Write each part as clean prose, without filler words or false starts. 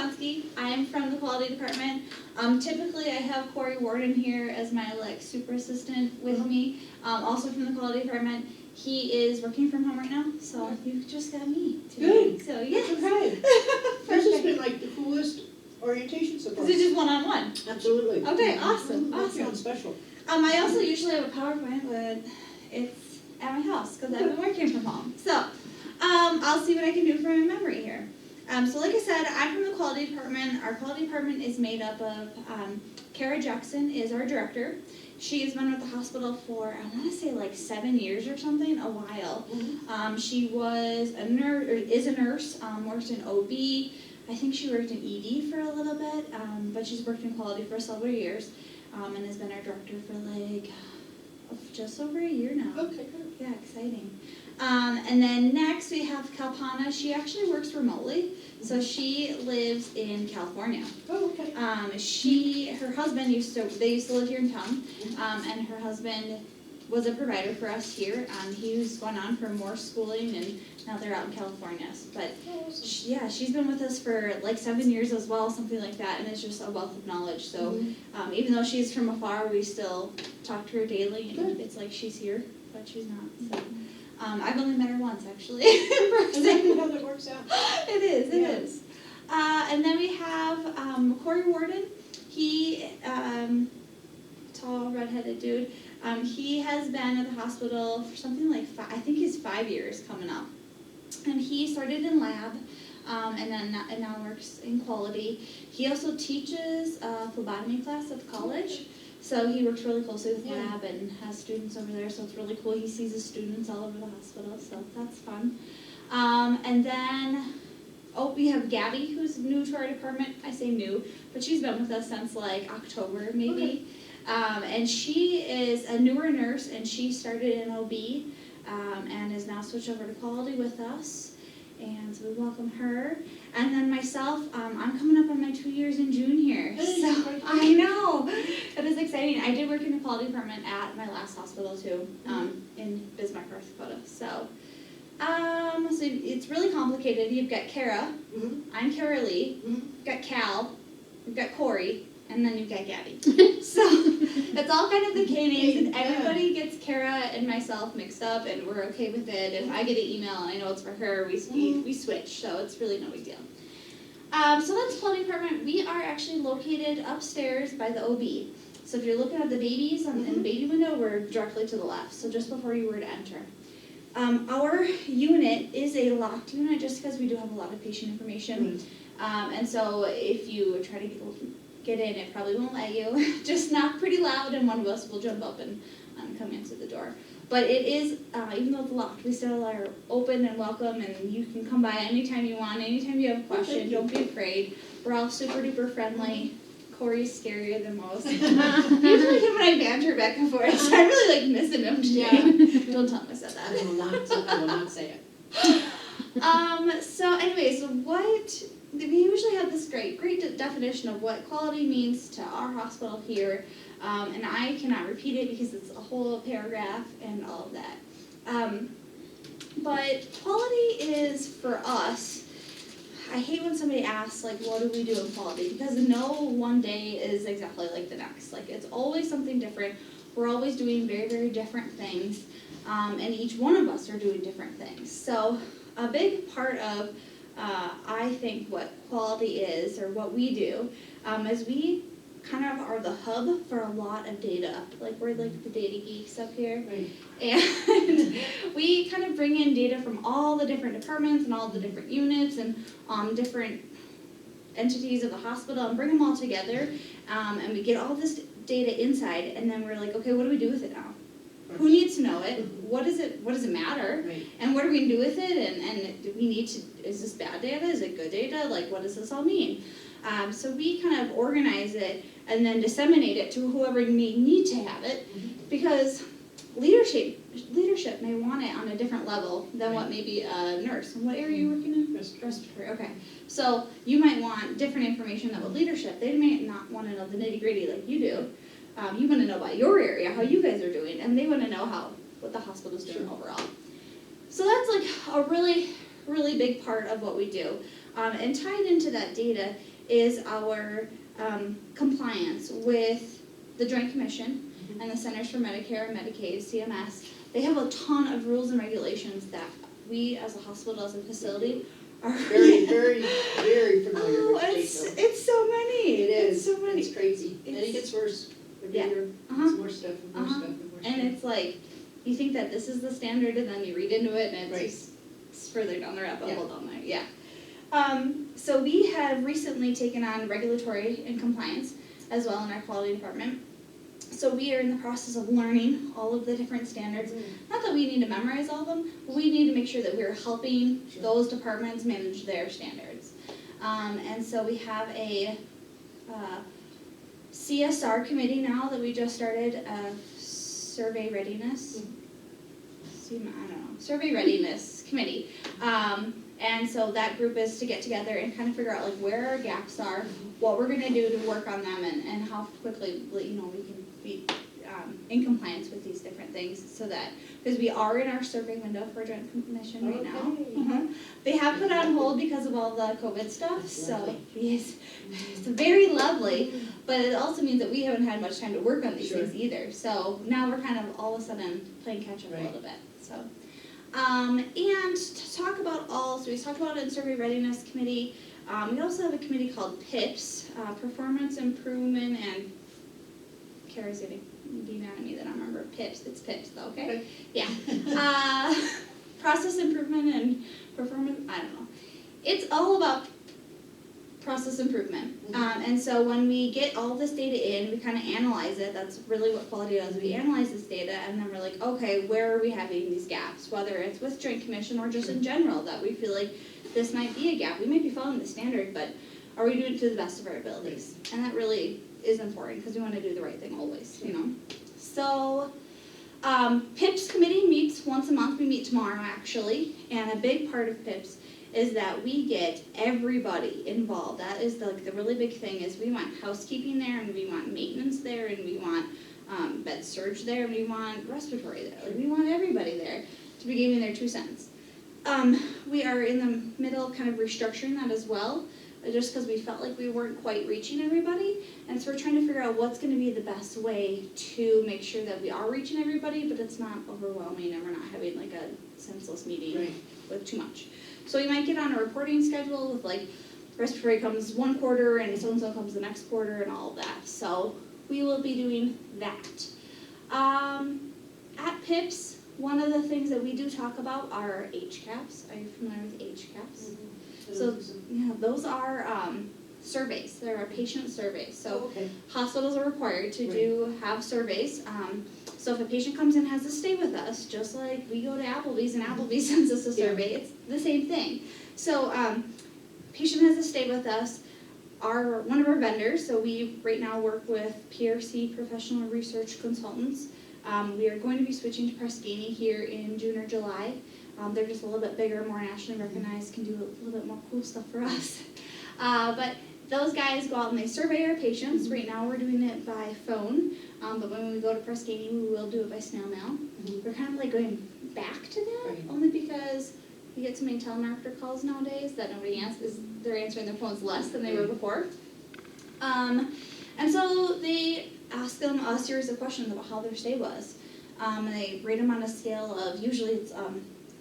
Jablonski. I am from the quality department. Typically I have Corey Warden here as my super assistant with me, also from the quality department. He is working from home right now, so you just got me today. Good. So yes. That's okay. This has been like the coolest orientation so far. Is it just one-on-one? Absolutely. Okay, awesome, You're awesome. special. I also usually have a PowerPoint, but it's at my house because I've been working from home. So, I'll see what I can do from my memory here. So like I said, I'm from the quality department. Our quality department is made up of, Kara Jackson is our director. She has been with the hospital for, I want to say 7 years or something, a while. She was a nurse, or is a nurse, worked in OB. I think she worked in ED for a little bit, but she's worked in quality for several years, and has been our director for just over a year now. Okay, good. Yeah, exciting. And then next we have Kalpana. She actually works remotely, so she lives in California. Oh, okay. Her husband they used to live here in town, and her husband was a provider for us here. He was going on for more schooling, and now they're out in California. But yeah, she's been with us for 7 years as well, something like that, and it's just a wealth of knowledge. So even though she's from afar, we still talk to her daily, and it's like she's here, but she's not. So I've only met her once, actually. Is that how that works out? It is. And then we have Corey Warden. He, tall, redheaded dude. He has been at the hospital for something like I think he's 5 years coming up. And he started in lab, and now works in quality. He also teaches a phlebotomy class at the college. So he works really closely with lab and has students over there, so it's really cool. He sees his students all over the hospital, so that's fun. And then, we have Gabby, who's new to our department. I say new, but she's been with us since October, maybe. Okay. And she is a newer nurse, and she started in OB, and is now switched over to quality with us. And so we welcome her. And then myself, I'm coming up on my 2 years in June here. So I know. It is exciting. I did work in the quality department at my last hospital too, in Bismarck, North Dakota. So it's really complicated. You've got Kara, I'm Kara Lee, you've got Cal, you've got Corey, and then you've got Gabby. So it's all kind of the K names, and everybody gets Kara and myself mixed up, and we're okay with it. If I get an email and I know it's for her, we switch, so it's really no big deal. So that's the quality department. We are actually located upstairs by the OB. So if you're looking at the babies in the baby window, we're directly to the left, so just before you were to enter. Our unit is a locked unit just because we do have a lot of patient information. And so if you try to get in, it probably won't let you. Just knock pretty loud and one of us will jump up and come into the door. But it is, even though it's locked, we still are open and welcome, and you can come by anytime you want, anytime you have a question. Don't be afraid. We're all super duper friendly. Corey's scarier than most. Usually him and I banter back and forth, so I'm really missing him today. Don't tell him I said that. I will not say it. So anyways, we usually have this great definition of what quality means to our hospital here, and I cannot repeat it because it's a whole paragraph and all of that. But quality is, for us, I hate when somebody asks, what do we do in quality? Because no one day is exactly like the next. It's always something different. We're always doing very, very different things, and each one of us are doing different things. So a big part of I think what quality is, or what we do, is we kind of are the hub for a lot of data. We're the data geeks up here. Right. And we kind of bring in data from all the different departments and all the different units and different entities of the hospital and bring them all together. And we get all this data inside, and then we're like, okay, what do we do with it now? Who needs to know it? What does it matter? Right. And what are we going to do with it? And do we need to, is this bad data? Is it good data? What does this all mean? So we kind of organize it and then disseminate it to whoever may need to have it, because leadership may want it on a different level than what maybe a nurse. And what area are you working in? Respiratory. Okay. So you might want different information than what leadership. They may not want to know the nitty-gritty like you do. You want to know about your area, how you guys are doing, and they want to know what the hospital's doing overall. So that's a really, really big part of what we do. And tied into that data is our compliance with the Joint Commission and the Centers for Medicare and Medicaid, CMS. They have a ton of rules and regulations that we as a hospital, as a facility, are Very, very, very familiar with state bill. it's so many. It is, It's so many. it's crazy, and it gets worse every Yeah. year, Uh-huh. it's more stuff and more stuff and more stuff. And it's like, you think that this is the standard, and then you read into it, and Right. it's further down the rabbit hole down there, yeah. So we have recently taken on regulatory and compliance as well in our quality department. So we are in the process of learning all of the different standards. Not that we need to memorize all of them, but we need to make sure that we're helping Sure. those departments manage their standards. And so we have a CSR committee now that we just started, survey readiness. I don't know, survey readiness committee. And so that group is to get together and kind of figure out like where our gaps are, what we're gonna do to work on them, and how quickly, we can be in compliance with these different things, so that, because we are in our survey window for Joint Commission right now. Okay. They have put on hold because of all the COVID stuff, That's so, lovely. yes, it's very lovely, but it also means that we haven't had much time to work on these Sure. things either, so now we're kind of all of a sudden playing catch up a Right. little bit, so. And to talk about so we talked about it in Survey Readiness Committee. We also have a committee called PIPS, Performance Improvement and Kara's gonna be mad at me that I remember PIPS. It's PIPS though, okay? Yeah. Process improvement and performance, I don't know. It's all about process improvement. And so when we get all this data in, we kind of analyze it. That's really what quality does. We analyze this data, and then we're like, okay, where are we having these gaps? Whether it's with Joint Commission or just in general, that we feel like this might be a gap. We might be following the standard, but are we doing it to the best of our abilities? And that really is important, because we want to do the right thing always, So, PIPS committee meets once a month. We meet tomorrow, actually, and a big part of PIPS is that we get everybody involved. That is the really big thing, is we want housekeeping there, and we want maintenance there, and we want med surg there, and we want respiratory there. Like, we want everybody there to be giving their 2 cents. We are in the middle kind of restructuring that as well, just because we felt like we weren't quite reaching everybody, and so we're trying to figure out what's going to be the best way to make sure that we are reaching everybody, but it's not overwhelming, and we're not having like a senseless meeting with too much. So we might get on a reporting schedule with like respiratory comes one quarter and so comes the next quarter and all of that. So we will be doing that. At PIPS, one of the things that we do talk about are HCAHPS. Are you familiar with HCAHPS? So those are surveys. There are patient surveys. So hospitals are required to have surveys. So if a patient comes in and has to stay with us, just like we go to Applebee's and Applebee's sends us a survey, it's the same thing. So patient has to stay with us. One of our vendors, so we right now work with PRC, Professional Research Consultants. We are going to be switching to Press Ganey here in June or July. They're just a little bit bigger, more nationally recognized, can do a little bit more cool stuff for us. But those guys go out and they survey our patients. Right now we're doing it by phone, but when we go to Press Ganey, we will do it by snail mail. We're kind of like going back to that, only because we get so many telemarketer calls nowadays that nobody answers. They're answering their phones less than they were before. And so they ask them a series of questions about how their stay was. And they rate them on a scale of usually it's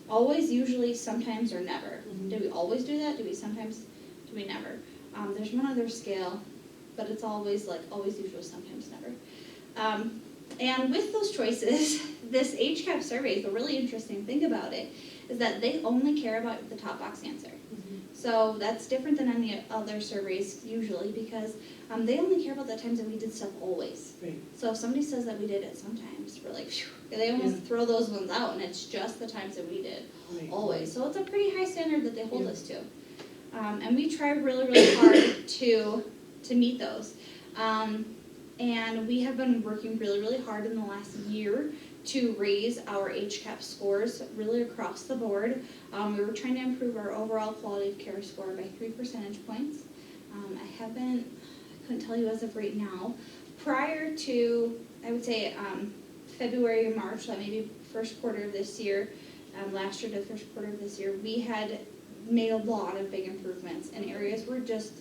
always, usually, sometimes, or never. Do we always do that? Do we sometimes? Do we never? There's one other scale, but it's always like always, usually, sometimes, never. And with those choices, this HCAHPS survey, the really interesting thing about it is that they only care about the top box answer. So that's different than any other surveys usually, because they only care about the times that we did stuff always. So if somebody says that we did it sometimes, we're like, phew, they almost throw those ones out, and it's just the times that we did always. So it's a pretty high standard that they hold us to. And we try really, really hard to meet those. And we have been working really, really hard in the last year to raise our HCAHPS scores really across the board. We were trying to improve our overall quality of care score by 3 percentage points. I couldn't tell you as of right now. Prior to, I would say, February or March, that maybe first quarter of this year, last year to the first quarter of this year, we had made a lot of big improvements in areas where just,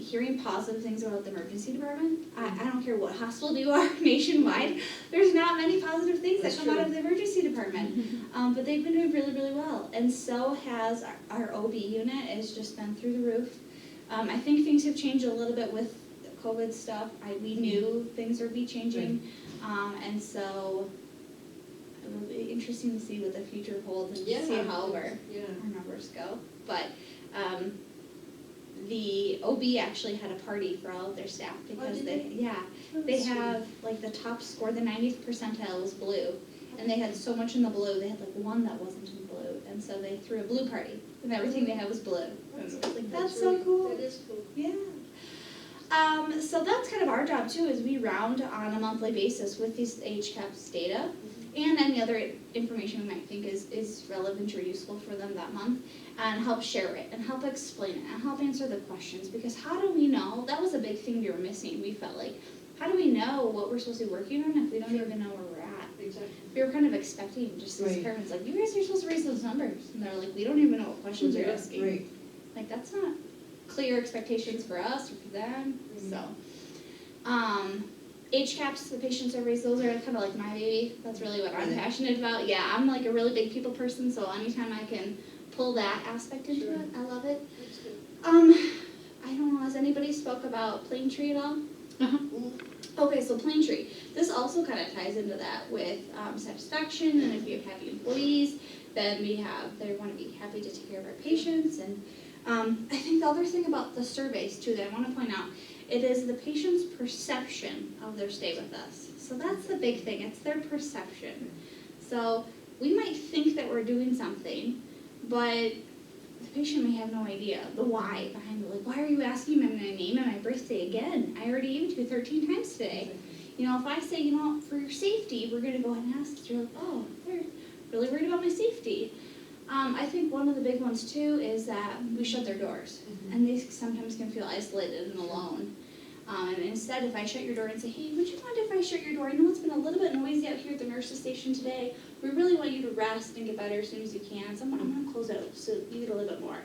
hearing positive things about the emergency department, I don't care what hospital you are nationwide, there's not many positive things that That's come out true. of the emergency department. But they've been doing really, really well, and so has our OB unit, has just been through the roof. I think things have changed a little bit with the COVID stuff. We knew things would be changing, and so it will be interesting to see what the future holds and Yeah. see how our Yeah. numbers go. But the OB actually had a party for all of their staff because did they have like the top score, the 90th percentile was blue, and they had so much in the blue. They had like one that wasn't in blue, and so they threw a blue party, and everything they had was blue. And I was like, that's so really- cool. That is cool. Yeah. So that's kind of our job too, is we round on a monthly basis with these HCAHPS data and any other information we might think is relevant or useful for them that month, and help share it and help explain it and help answer the questions, because how do we know? That was a big thing we were missing. We felt like, how do we know what we're supposed to be working on if we don't even know where we're at? Exactly. We were kind of expecting just these Right. parents, like, you guys are supposed to raise those numbers, and they're like, we don't even know what questions you're asking. Right. Like, that's not clear expectations for us or for them, Mhm. so. HCAHPS, the patient surveys, those are kind of like my baby. That's really what I'm Really? passionate about. Yeah, I'm like a really big people person, so anytime I can pull that aspect into Sure. it, I love it. That's good. I don't know, has anybody spoke about Plane Tree at all? Mhm. Okay, so Plane Tree. This also kind of ties into that with satisfaction, and if you have happy employees, then they want to be happy to take care of our patients. And I think the other thing about the surveys too that I want to point out, it is the patient's perception of their stay with us. So that's the big thing, it's their perception. So we might think that we're doing something, but the patient may have no idea the why behind it. Like, why are you asking me my name and my birthday again? I already gave it to you 13 times today. You know, if I say, for your safety, we're going to go ahead and ask this, you're like, oh, they're really worried about my safety. I think one of the big ones too is that we shut their doors, and they sometimes can feel isolated and alone. And instead, if I shut your door and say, hey, would you mind if I shut your door? I know it's been a little bit noisy out here at the nurse's station today. We really want you to rest and get better as soon as you can. So I'm going to close it so you get a little bit more.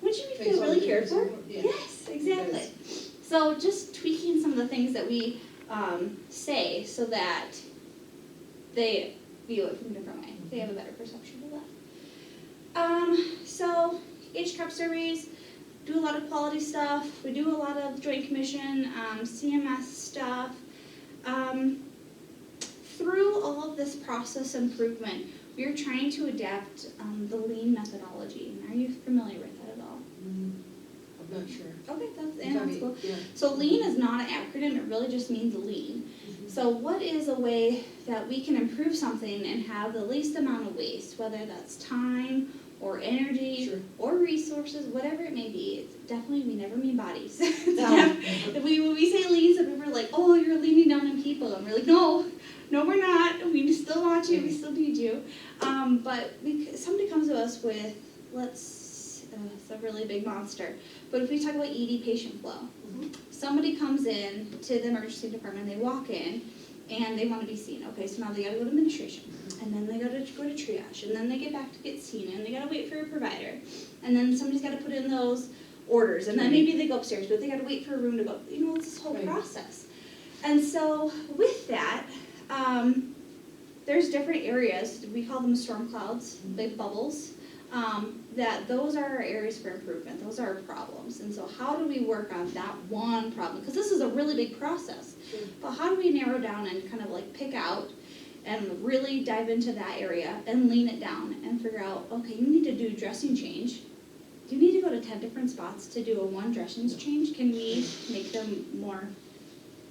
Wouldn't you Makes feel all really the cared difference for? in the world. Yeah. Yes, exactly. So just tweaking some of the things that we say so that they view it from a different way. They have a better perception of that. So HCAHPS surveys, do a lot of quality stuff. We do a lot of Joint Commission, CMS stuff. Through all of this process improvement, we are trying to adapt the lean methodology. Are you familiar with that at all? I'm not sure. Okay, that's Tell me. cool. Yeah. So lean is not an acronym, it really just means lean. So what is a way that we can improve something and have the least amount of waste, whether that's time or energy Sure. or resources, whatever it may be. It's definitely, we never mean bodies. No. When we say lean, some people are like, oh, you're leaning down on people. And we're like, no, we're not. We still want you, we still need you. But somebody comes to us with, it's a really big monster. But if we talk about ED patient flow, somebody comes in to the emergency department, they walk in, and they want to be seen. Okay, so now they gotta go to administration, and then they gotta go to triage, and then they get back to get seen, and they gotta wait for a provider, and then somebody's gotta put in those orders, and then maybe they go upstairs, but they gotta wait for a room to go. It's this whole Right. process. And so with that, there's different areas. We call them storm clouds, big bubbles. That those are our areas for improvement. Those are our problems. And so how do we work on that one problem? Because this is a really big process. Sure. But how do we narrow down and kind of like pick out and really dive into that area and lean it down and figure out, okay, you need to do dressing change. Do you need to go to 10 different spots to do a one dressings change? Can we make them more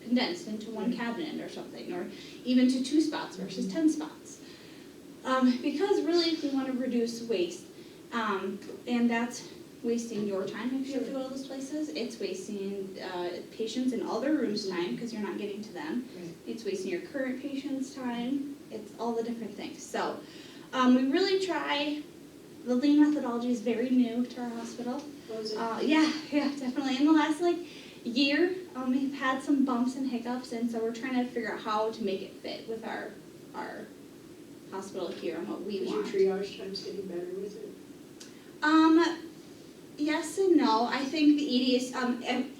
condensed into one cabinet or something, or even to 2 spots versus 10 spots? Because really we want to reduce waste. And that's wasting your time if you have to go to those places. It's wasting patients in all their rooms' time because you're not getting to them. Right. It's wasting your current patient's time. It's all the different things. So we really try. The lean methodology is very new to our hospital. Was it? Yeah, definitely. In the last year, we've had some bumps and hiccups, and so we're trying to figure out how to make it fit with our hospital here and what we Is your want. triage times getting better with it? Yes and no. I think the ED is,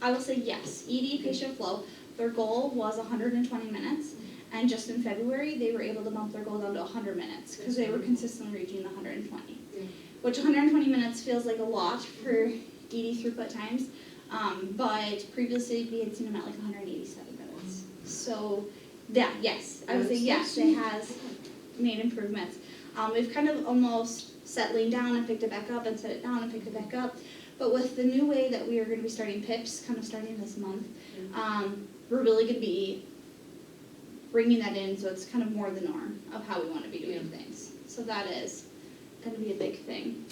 I will say yes, ED patient flow, their goal was 120 minutes. And just in February, they were able to bump their goal down to 100 minutes because they were consistently reaching the 120. Yeah. Which 120 minutes feels like a lot for ED throughput times. But previously we had seen them at like 187 minutes. So, yeah, yes, I would say yes, it has made improvements. We've kind of almost set lean down and picked it back up and set it down and picked it back up. But with the new way that we are going to be starting PIPs, kind of starting this month, we're really going to be bringing that in so it's kind of more the norm of how we want to be doing things. So that is going to be a big thing.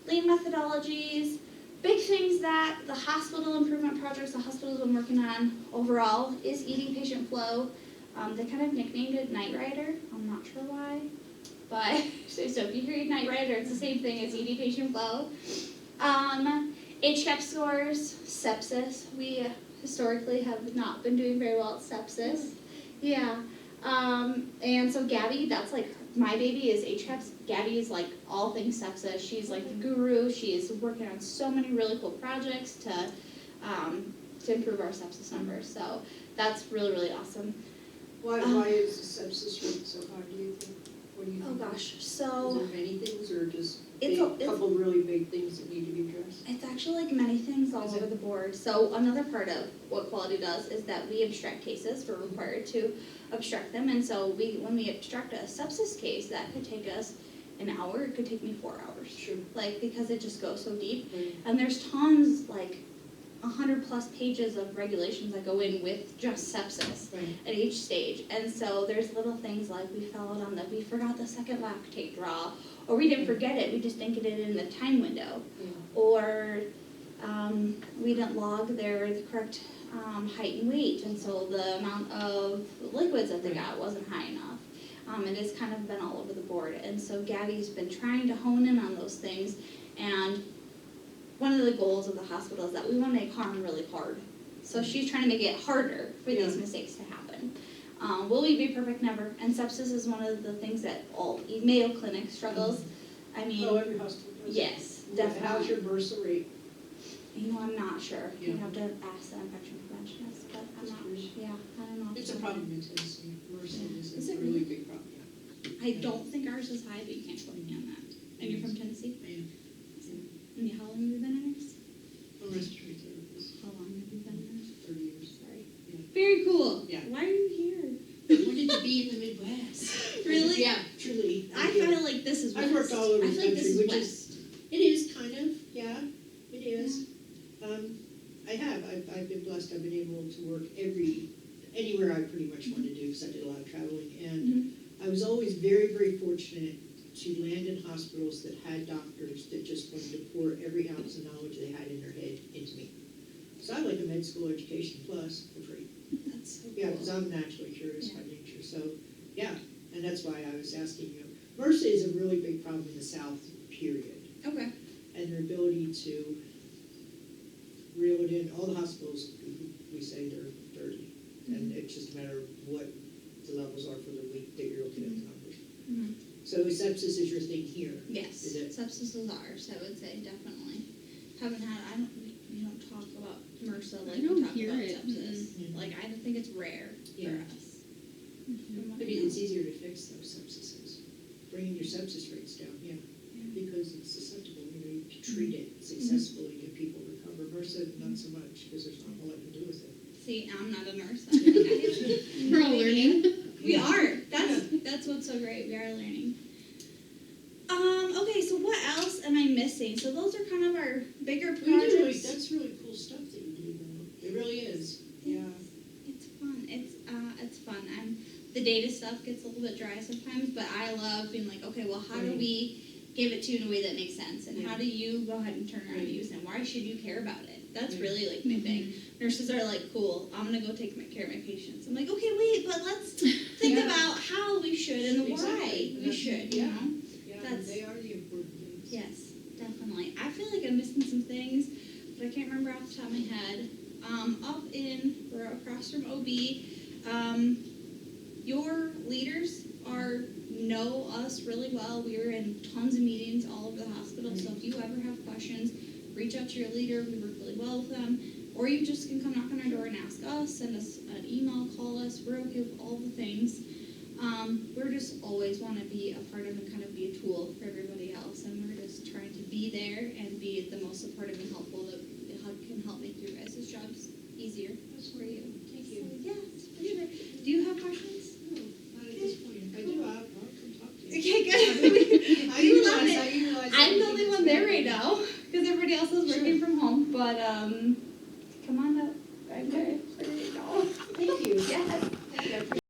Lean methodologies, big things that the hospital improvement projects the hospital's been working on overall is ED patient flow. They kind of nicknamed it Night Rider. I'm not sure why, but so if you hear Night Rider, it's the same thing as ED patient flow. HCAP scores, sepsis. We historically have not been doing very well at sepsis. Yeah. And so Gabby, that's like my baby is HCAPS. Gabby is like all things sepsis. She's like the guru. She is working on so many really cool projects to improve our sepsis numbers. So that's really, really awesome. Why is the sepsis rate so high, do you think? What do you think? Oh gosh, Is so there many things or just It's a a- it's- couple really big things that need to be addressed? it's actually like many things all Is over it? the board. So another part of what quality does is that we abstract cases. We're required to abstract them, and so when we abstract a sepsis case, that could take us an hour. It could take me 4 hours. Sure. Like because it just goes so deep, Right. and there's tons like 100+ pages of regulations that go in with just sepsis Right. at each stage. And so there's little things like we forgot the second lactate draw, or we didn't forget it, we just didn't get it in the time window, Yeah. or we didn't log the correct height and weight, and so the amount of liquids that they got wasn't high enough. It has kind of been all over the board, and so Gabby's been trying to hone in on those things, and one of the goals of the hospital is that we want to make harm really hard. So she's trying to make it harder for these mistakes to happen. Will we be perfect? Never. And sepsis is one of the things that all Mayo Clinic struggles. I mean, Oh, every hospital does. yes, How's definitely. your MRSA rate? I'm not sure. Yeah. You'd have to ask the infection preventionist, but I'm Just not. curious. Yeah, I don't know. It's a problem in Tennessee. MRSA Is is it a really big problem. I don't think ours is high, but you can't quote me on that. And you're from Tennessee? I am. And how long have you been a nurse? I'm a respiratory therapist, How long have you been a nurse? 30 years. Sorry. Yeah. Very cool. Yeah. Why are you here? I wanted to be in the Midwest. Really? Yeah, truly. I did. feel like this is west. I've worked all over I the feel like this country, is which west. It is kind of, yeah, it is. I have. I've been blessed. I've been able to work anywhere I pretty much wanted to do because I did a lot of traveling. And I was always very, very fortunate to land in hospitals that had doctors that just wanted to pour every ounce of knowledge they had in their head into me. So I like a med school education plus for free. That's so Yeah, cool. because I'm naturally curious Yeah. by nature. So, yeah, and that's why I was asking you. MRSA is a really big problem in the South, period. Okay. And their ability to reel it in. All the hospitals, we say they're dirty. And it's just a matter of what the levels are for the week that you're looking at the numbers. Mhm. So sepsis is your thing here. Yes. Is it? Sepsis is ours, I would say, definitely. We don't talk about MRSA like I don't we talk hear about it. sepsis. Mhm. Like, I think it's rare Yeah. for us. From what But I know. it's easier to fix those sepsises. Bringing your sepsis rates down, yeah. Because it's susceptible, you can treat it successfully, get people recover. MRSA, not so much, because there's not a whole lot you can do with it. See, I'm not a nurse. I have We're all no idea. learning. We are. That's what's so great. We are learning. Okay, so what else am I missing? So those are kind of our bigger projects. That's really cool stuff that you do, though. It really is. Yeah. It's fun. It's fun. The data stuff gets a little bit dry sometimes, but I love being like, okay, well, how do Right. we give it to you in a way that makes sense, and how Yeah. do you go ahead and turn around and Right. use it? And why should you care about it? That's Right. really like my thing. Nurses are like, cool. I'm gonna go take care of my patients. I'm like, okay, wait, but let's think Yeah. about how we should and Exactly. why we That's- should. You yeah. know? Yeah, That's- they are the important things. Yes, definitely. I feel like I'm missing some things, but I can't remember off the top of my head. We're across from OB. Your leaders are know us really well. We were in tons of meetings all over the hospital, so if you ever have questions, reach out to your leader. We work really well with them. Or you just can come knock on our door and ask us, send us an email, call us. We're okay with all the things. We're just always want to be a part of and kind of be a tool for everybody else, and we're just trying to be there and be the most supportive and helpful that can help make your guys' jobs easier for you. Thank you. So, yeah, for sure. Do you have questions? No, not at this point. If I do, I'll come talk to you. Okay, good. I We love utilize- it. I utilize I'm the everything only that's one there available. right now because everybody else is working from home. But come on up. I'm there.